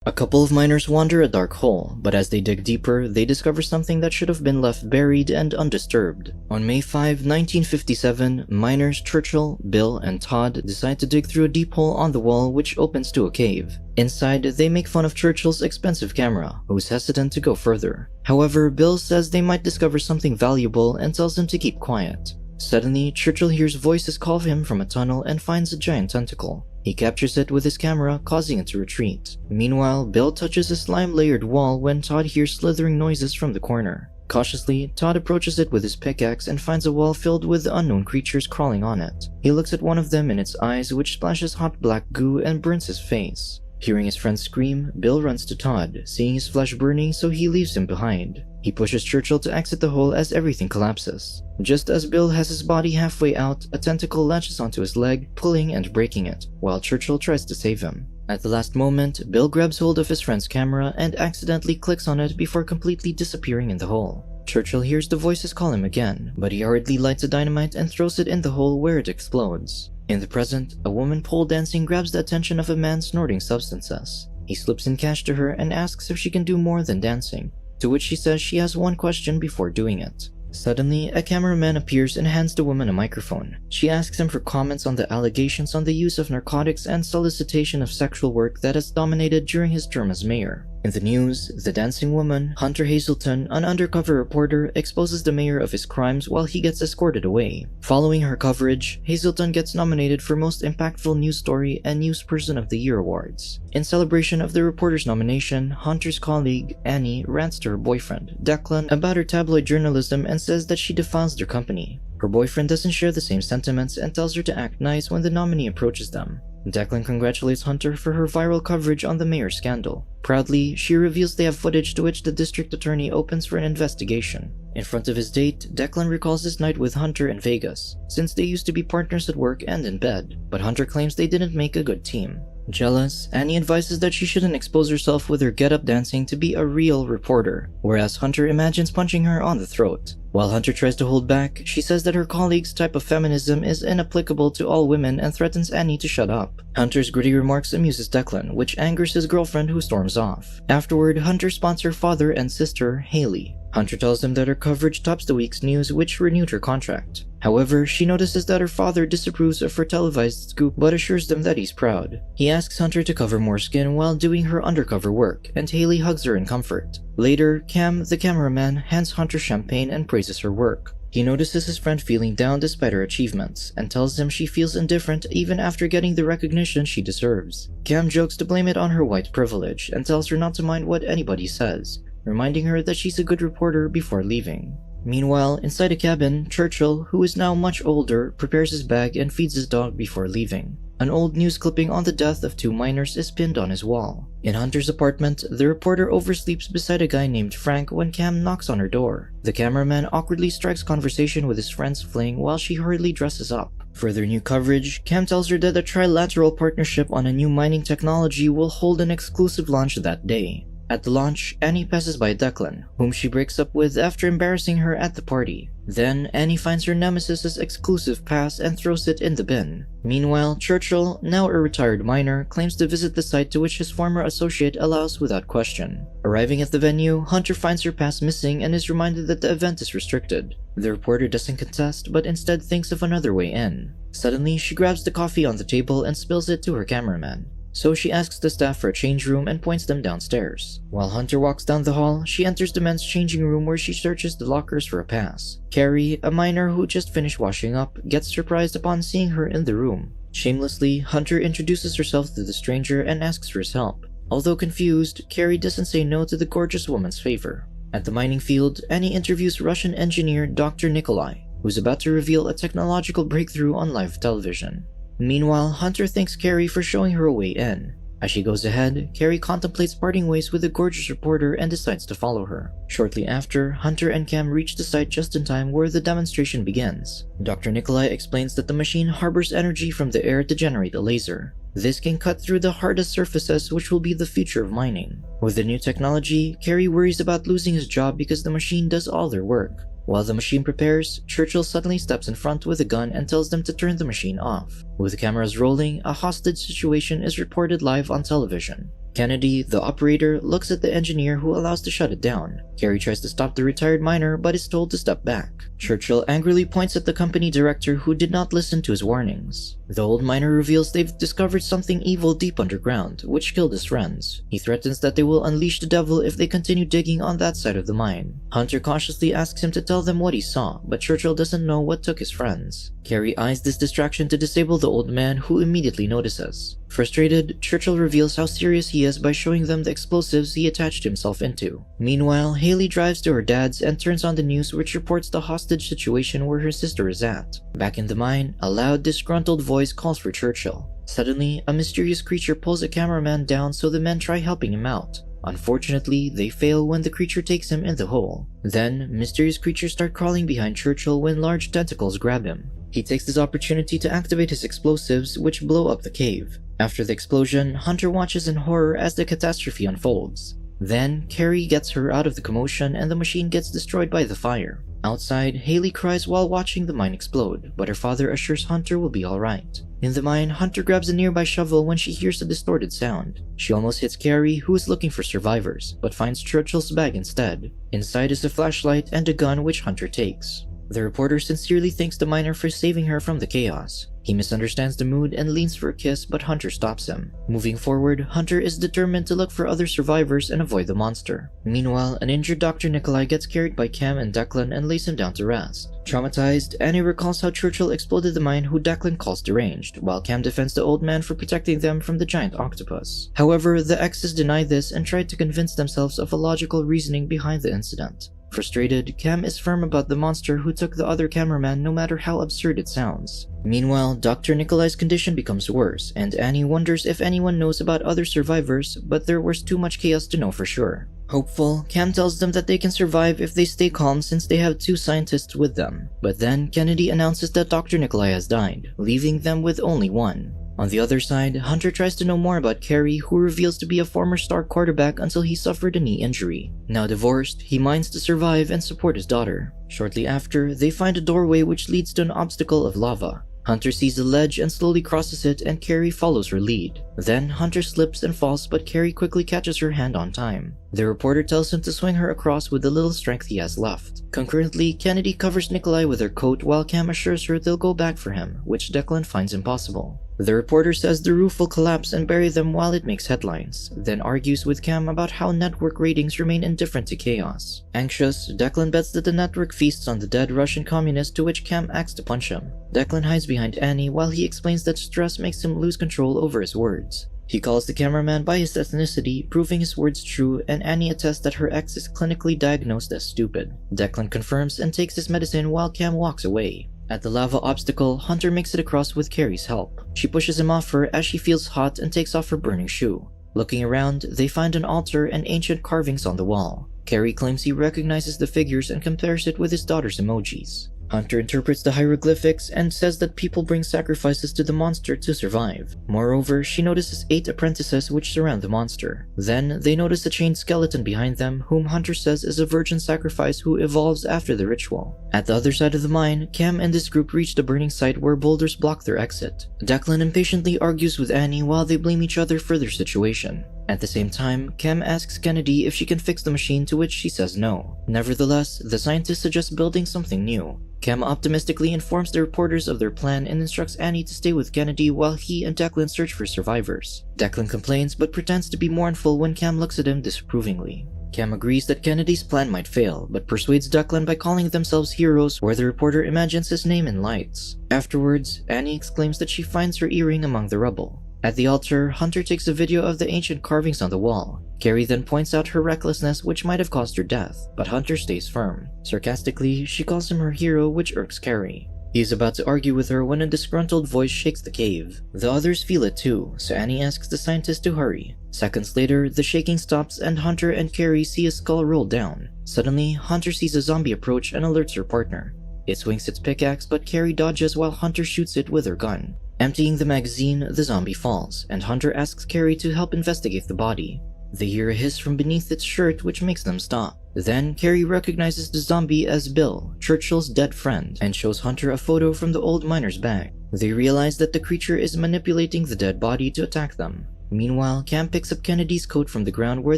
A couple of miners wander a dark hole, but as they dig deeper, they discover something that should have been left buried and undisturbed. On May 5, 1957, miners Churchill, Bill, and Todd decide to dig through a deep hole on the wall which opens to a cave. Inside, they make fun of Churchill's expensive camera, who's hesitant to go further. However, Bill says they might discover something valuable and tells him to keep quiet. Suddenly, Churchill hears voices call him from a tunnel and finds a giant tentacle. He captures it with his camera, causing it to retreat. Meanwhile, Bill touches a slime-layered wall when Todd hears slithering noises from the corner. Cautiously, Todd approaches it with his pickaxe and finds a wall filled with unknown creatures crawling on it. He looks at one of them in its eyes, which splashes hot black goo and burns his face. Hearing his friend scream, Bill runs to Todd, seeing his flesh burning, so he leaves him behind. He pushes Churchill to exit the hole as everything collapses. Just as Bill has his body halfway out, a tentacle latches onto his leg, pulling and breaking it, while Churchill tries to save him. At the last moment, Bill grabs hold of his friend's camera and accidentally clicks on it before completely disappearing in the hole. Churchill hears the voices call him again, but he hurriedly lights a dynamite and throws it in the hole where it explodes. In the present, a woman pole dancing grabs the attention of a man snorting substances. He slips in cash to her and asks if she can do more than dancing, to which she says she has one question before doing it. Suddenly, a cameraman appears and hands the woman a microphone. She asks him for comments on the allegations on the use of narcotics and solicitation of sexual work that has dominated during his term as mayor. In the news, the dancing woman, Hunter Hazelton, an undercover reporter, exposes the mayor of his crimes while he gets escorted away. Following her coverage, Hazelton gets nominated for Most Impactful News Story and News Person of the Year awards. In celebration of the reporter's nomination, Hunter's colleague, Annie, rants to her boyfriend, Declan, about her tabloid journalism and says that she defiles their company. Her boyfriend doesn't share the same sentiments and tells her to act nice when the nominee approaches them. Declan congratulates Hunter for her viral coverage on the mayor's scandal. Proudly, she reveals they have footage to which the district attorney opens for an investigation. In front of his date, Declan recalls his night with Hunter in Vegas, since they used to be partners at work and in bed, but Hunter claims they didn't make a good team. Jealous, Annie advises that she shouldn't expose herself with her get-up dancing to be a real reporter, whereas Hunter imagines punching her on the throat. While Hunter tries to hold back, she says that her colleague's type of feminism is inapplicable to all women and threatens Annie to shut up. Hunter's gritty remarks amuses Declan, which angers his girlfriend who storms off. Afterward, Hunter spots her father and sister, Haley. Hunter tells them that her coverage tops the week's news, which renewed her contract. However, she notices that her father disapproves of her televised scoop but assures them that he's proud. He asks Hunter to cover more skin while doing her undercover work, and Haley hugs her in comfort. Later, Cam, the cameraman, hands Hunter champagne and praises her work. He notices his friend feeling down despite her achievements, and tells him she feels indifferent even after getting the recognition she deserves. Cam jokes to blame it on her white privilege, and tells her not to mind what anybody says, reminding her that she's a good reporter before leaving. Meanwhile, inside a cabin, Churchill, who is now much older, prepares his bag and feeds his dog before leaving. An old news clipping on the death of 2 miners is pinned on his wall. In Hunter's apartment, the reporter oversleeps beside a guy named Frank when Cam knocks on her door. The cameraman awkwardly strikes conversation with his friend's fling while she hurriedly dresses up. For their new coverage, Cam tells her that a trilateral partnership on a new mining technology will hold an exclusive launch that day. At the launch, Annie passes by Declan, whom she breaks up with after embarrassing her at the party. Then, Annie finds her nemesis's exclusive pass and throws it in the bin. Meanwhile, Churchill, now a retired miner, claims to visit the site to which his former associate allows without question. Arriving at the venue, Hunter finds her pass missing and is reminded that the event is restricted. The reporter doesn't contest, but instead thinks of another way in. Suddenly, she grabs the coffee on the table and spills it to her cameraman. So she asks the staff for a change room and points them downstairs. While Hunter walks down the hall, she enters the men's changing room where she searches the lockers for a pass. Carrie, a miner who just finished washing up, gets surprised upon seeing her in the room. Shamelessly, Hunter introduces herself to the stranger and asks for his help. Although confused, Carrie doesn't say no to the gorgeous woman's favor. At the mining field, Annie interviews Russian engineer Dr. Nikolai, who's about to reveal a technological breakthrough on live television. Meanwhile, Hunter thanks Carrie for showing her a way in. As she goes ahead, Carrie contemplates parting ways with the gorgeous reporter and decides to follow her. Shortly after, Hunter and Cam reach the site just in time where the demonstration begins. Dr. Nikolai explains that the machine harbors energy from the air to generate a laser. This can cut through the hardest surfaces, which will be the future of mining. With the new technology, Carrie worries about losing his job because the machine does all their work. While the machine prepares, Churchill suddenly steps in front with a gun and tells them to turn the machine off. With the cameras rolling, a hostage situation is reported live on television. Kennedy, the operator, looks at the engineer who allows to shut it down. Carrie tries to stop the retired miner but is told to step back. Churchill angrily points at the company director who did not listen to his warnings. The old miner reveals they've discovered something evil deep underground, which killed his friends. He threatens that they will unleash the devil if they continue digging on that side of the mine. Hunter cautiously asks him to tell them what he saw, but Churchill doesn't know what took his friends. Carrie eyes this distraction to disable the old man, who immediately notices. Frustrated, Churchill reveals how serious he is by showing them the explosives he attached himself into. Meanwhile, Haley drives to her dad's and turns on the news, which reports the hostage situation where her sister is at. Back in the mine, a loud, disgruntled voice calls for Churchill. Suddenly, a mysterious creature pulls a cameraman down, so the men try helping him out. Unfortunately, they fail when the creature takes him in the hole. Then, mysterious creatures start crawling behind Churchill when large tentacles grab him. He takes this opportunity to activate his explosives, which blow up the cave. After the explosion, Hunter watches in horror as the catastrophe unfolds. Then, Carrie gets her out of the commotion and the machine gets destroyed by the fire. Outside, Haley cries while watching the mine explode, but her father assures Hunter will be alright. In the mine, Hunter grabs a nearby shovel when she hears a distorted sound. She almost hits Carrie, who is looking for survivors, but finds Churchill's bag instead. Inside is a flashlight and a gun, which Hunter takes. The reporter sincerely thanks the miner for saving her from the chaos. He misunderstands the mood and leans for a kiss, but Hunter stops him. Moving forward, Hunter is determined to look for other survivors and avoid the monster. Meanwhile, an injured Dr. Nikolai gets carried by Cam and Declan and lays him down to rest. Traumatized, Annie recalls how Churchill exploded the mine, who Declan calls deranged, while Cam defends the old man for protecting them from the giant octopus. However, the exes deny this and try to convince themselves of a logical reasoning behind the incident. Frustrated, Cam is firm about the monster who took the other cameraman, no matter how absurd it sounds. Meanwhile, Dr. Nikolai's condition becomes worse, and Annie wonders if anyone knows about other survivors, but there was too much chaos to know for sure. Hopeful, Cam tells them that they can survive if they stay calm since they have 2 scientists with them. But then, Kennedy announces that Dr. Nikolai has died, leaving them with only one. On the other side, Hunter tries to know more about Carrie, who reveals to be a former star quarterback until he suffered a knee injury. Now divorced, he mines to survive and support his daughter. Shortly after, they find a doorway which leads to an obstacle of lava. Hunter sees the ledge and slowly crosses it, and Carrie follows her lead. Then Hunter slips and falls, but Carrie quickly catches her hand on time. The reporter tells him to swing her across with the little strength he has left. Concurrently, Kennedy covers Nikolai with her coat while Cam assures her they'll go back for him, which Declan finds impossible. The reporter says the roof will collapse and bury them while it makes headlines, then argues with Cam about how network ratings remain indifferent to chaos. Anxious, Declan bets that the network feasts on the dead Russian communist, to which Cam acts to punch him. Declan hides behind Annie while he explains that stress makes him lose control over his words. He calls the cameraman by his ethnicity, proving his words true, and Annie attests that her ex is clinically diagnosed as stupid. Declan confirms and takes his medicine while Cam walks away. At the lava obstacle, Hunter makes it across with Carrie's help. She pushes him off her as she feels hot and takes off her burning shoe. Looking around, they find an altar and ancient carvings on the wall. Carrie claims he recognizes the figures and compares it with his daughter's emojis. Hunter interprets the hieroglyphics and says that people bring sacrifices to the monster to survive. Moreover, she notices 8 apprentices which surround the monster. Then, they notice a chained skeleton behind them, whom Hunter says is a virgin sacrifice who evolves after the ritual. At the other side of the mine, Cam and this group reach the burning site where boulders block their exit. Declan impatiently argues with Annie while they blame each other for their situation. At the same time, Cam asks Kennedy if she can fix the machine, to which she says no. Nevertheless, the scientists suggest building something new. Cam optimistically informs the reporters of their plan and instructs Annie to stay with Kennedy while he and Declan search for survivors. Declan complains but pretends to be mournful when Cam looks at him disapprovingly. Cam agrees that Kennedy's plan might fail, but persuades Declan by calling themselves heroes, where the reporter imagines his name in lights. Afterwards, Annie exclaims that she finds her earring among the rubble. At the altar, Hunter takes a video of the ancient carvings on the wall. Carrie then points out her recklessness, which might have caused her death, but Hunter stays firm. Sarcastically, she calls him her hero, which irks Carrie. He is about to argue with her when a disgruntled voice shakes the cave. The others feel it too, so Annie asks the scientist to hurry. Seconds later, the shaking stops and Hunter and Carrie see a skull roll down. Suddenly, Hunter sees a zombie approach and alerts her partner. It swings its pickaxe, but Carrie dodges while Hunter shoots it with her gun. Emptying the magazine, the zombie falls, and Hunter asks Carrie to help investigate the body. They hear a hiss from beneath its shirt, which makes them stop. Then, Carrie recognizes the zombie as Bill, Churchill's dead friend, and shows Hunter a photo from the old miner's bag. They realize that the creature is manipulating the dead body to attack them. Meanwhile, Cam picks up Kennedy's coat from the ground where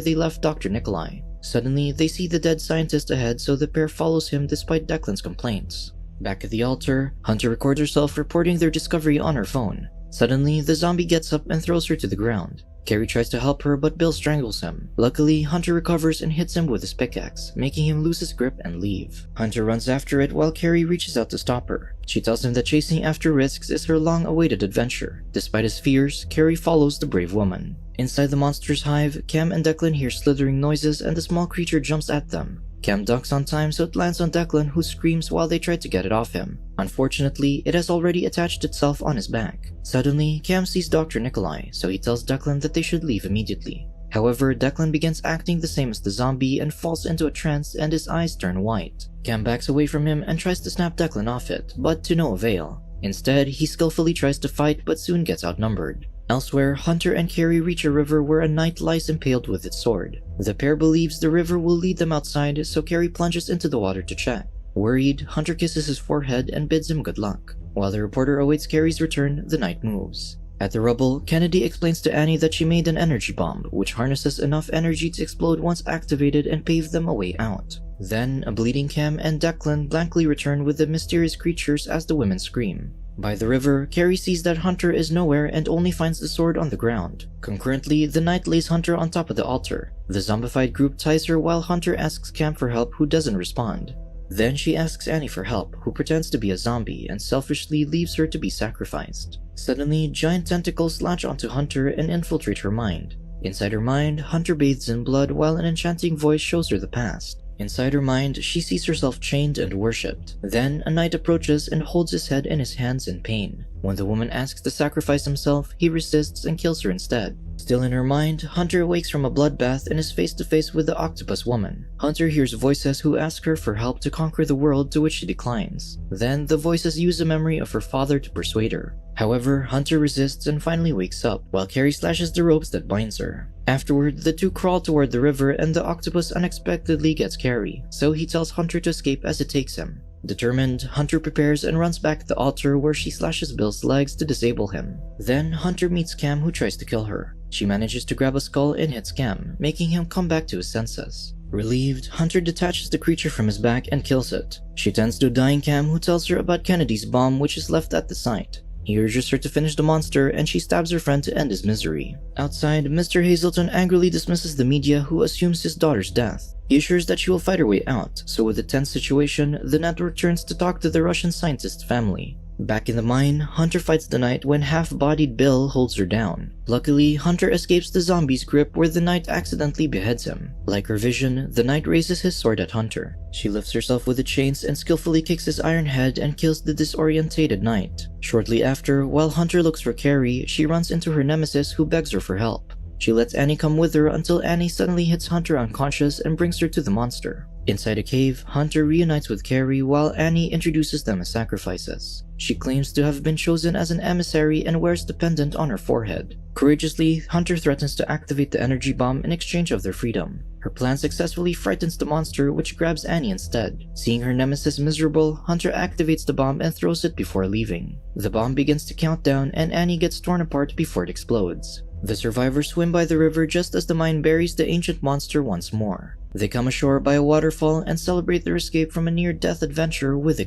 they left Dr. Nikolai. Suddenly, they see the dead scientist ahead, so the pair follows him despite Declan's complaints. Back at the altar, Hunter records herself reporting their discovery on her phone. Suddenly, the zombie gets up and throws her to the ground. Carrie tries to help her, but Bill strangles him. Luckily, Hunter recovers and hits him with his pickaxe, making him lose his grip and leave. Hunter runs after it while Carrie reaches out to stop her. She tells him that chasing after risks is her long-awaited adventure. Despite his fears, Carrie follows the brave woman. Inside the monster's hive, Cam and Declan hear slithering noises and the small creature jumps at them. Cam ducks on time so it lands on Declan, who screams while they try to get it off him. Unfortunately, it has already attached itself on his back. Suddenly, Cam sees Dr. Nikolai, so he tells Declan that they should leave immediately. However, Declan begins acting the same as the zombie and falls into a trance and his eyes turn white. Cam backs away from him and tries to snap Declan off it, but to no avail. Instead, he skillfully tries to fight but soon gets outnumbered. Elsewhere, Hunter and Carrie reach a river where a knight lies impaled with its sword. The pair believes the river will lead them outside, so Carrie plunges into the water to check. Worried, Hunter kisses his forehead and bids him good luck. While the reporter awaits Carrie's return, the knight moves. At the rubble, Kennedy explains to Annie that she made an energy bomb, which harnesses enough energy to explode once activated and pave them a way out. Then, a bleeding Cam and Declan blankly return with the mysterious creatures as the women scream. By the river, Carrie sees that Hunter is nowhere and only finds the sword on the ground. Concurrently, the knight lays Hunter on top of the altar. The zombified group ties her while Hunter asks Cam for help, who doesn't respond. Then she asks Annie for help, who pretends to be a zombie and selfishly leaves her to be sacrificed. Suddenly, giant tentacles latch onto Hunter and infiltrate her mind. Inside her mind, Hunter bathes in blood while an enchanting voice shows her the past. Inside her mind, she sees herself chained and worshipped. Then, a knight approaches and holds his head in his hands in pain. When the woman asks to sacrifice himself, he resists and kills her instead. Still in her mind, Hunter awakes from a bloodbath and is face to face with the octopus woman. Hunter hears voices who ask her for help to conquer the world, to which she declines. Then, the voices use a memory of her father to persuade her. However, Hunter resists and finally wakes up, while Carrie slashes the ropes that binds her. Afterward, the two crawl toward the river and the octopus unexpectedly gets Carrie, so he tells Hunter to escape as it takes him. Determined, Hunter prepares and runs back to the altar where she slashes Bill's legs to disable him. Then, Hunter meets Cam, who tries to kill her. She manages to grab a skull and hits Cam, making him come back to his senses. Relieved, Hunter detaches the creature from his back and kills it. She tends to a dying Cam, who tells her about Kennedy's bomb, which is left at the site. He urges her to finish the monster, and she stabs her friend to end his misery. Outside, Mr. Hazelton angrily dismisses the media, who assumes his daughter's death. He assures that she will fight her way out, so with a tense situation, the network turns to talk to the Russian scientist's family. Back in the mine, Hunter fights the knight when half-bodied Bill holds her down. Luckily, Hunter escapes the zombie's grip where the knight accidentally beheads him. Like her vision, the knight raises his sword at Hunter. She lifts herself with the chains and skillfully kicks his iron head and kills the disorientated knight. Shortly after, while Hunter looks for Carrie, she runs into her nemesis, who begs her for help. She lets Annie come with her until Annie suddenly hits Hunter unconscious and brings her to the monster. Inside a cave, Hunter reunites with Carrie while Annie introduces them as sacrifices. She claims to have been chosen as an emissary and wears the pendant on her forehead. Courageously, Hunter threatens to activate the energy bomb in exchange of their freedom. Her plan successfully frightens the monster, which grabs Annie instead. Seeing her nemesis miserable, Hunter activates the bomb and throws it before leaving. The bomb begins to count down and Annie gets torn apart before it explodes. The survivors swim by the river just as the mine buries the ancient monster once more. They come ashore by a waterfall and celebrate their escape from a near-death adventure with a